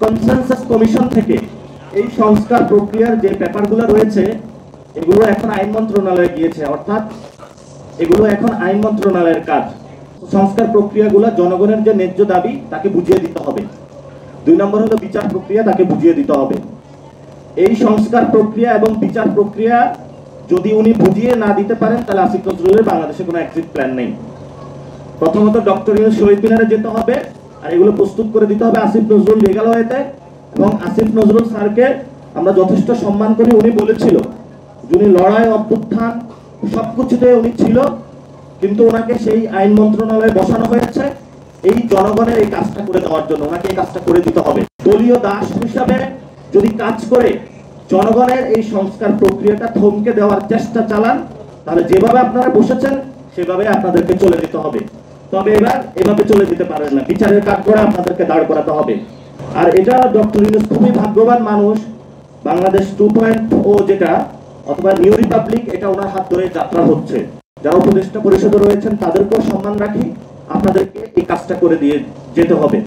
Consensus commission থেকে এই সংস্কার প্রক্রিয়ার যে পেপারগুলো রয়েছে এগুলো এখন আইন মন্ত্রণালয়ে গিয়েছে, অর্থাৎ এগুলো এখন আইন মন্ত্রণালয়ের কাজ। সংস্কার প্রক্রিয়াগুলো জনগণের যে ন্যায্য দাবি তাকে বুঝিয়ে দিতে হবে। 2 নম্বর হলো বিচার প্রক্রিয়া, তাকে বুঝিয়ে দিতে হবে। এই সংস্কার প্রক্রিয়া এবং বিচার প্রক্রিয়া যদি উনি বুঝিয়ে না দিতে পারেন তাহলে আসিফ নজরুলের বাংলাদেশে কোনো এক্সিট প্ল্যান নেই। প্রথমত ডক্টর ইউনূস শহীদ মিনারে যেতে হবে, আর এগুলো প্রস্তুত করে দিতে হবে আসিফ নজরুল রেগালওয়েতে। এবং আসিফ নজরুল স্যারকে আমরা যথেষ্ট সম্মান করি। উনি বলেছিল যিনি লড়াই অভ্যুত্থান সবকিছুতে উনি ছিল, কিন্তু ওনাকে সেই আইন মন্ত্রণালয়ে বসানো হয়েছে এই জনগণের এই কাজটা করে দেওয়ার জন্য। ওনাকে এই কাজটা করে দিতে হবে। দলীয় দাস হিসাবে যদি কাজ করে জনগণের এই সংস্কার প্রক্রিয়াটা থমকে দেওয়ার চেষ্টা চালান, তাহলে যেভাবে আপনারা বসেছেন সেভাবে আপনাদেরকে চলে যেতে হবে। তবে এবার এভাবে চলে যেতে পারেন না, বিচারের কাজ করে আপনাদেরকে দাঁড় করাতে হবে। আর এটা ডক্টর ইউনূস খুবই ভাগ্যবান মানুষ। বাংলাদেশ 2.0 যেটা অথবা নিউ রিপাবলিক, এটা ওনার হাত ধরে যাত্রা হচ্ছে। যারা উপদেষ্টা পরিষদে রয়েছেন তাদেরকেও সম্মান রাখি, আপনাদেরকে এই কাজটা করে দিয়ে যেতে হবে।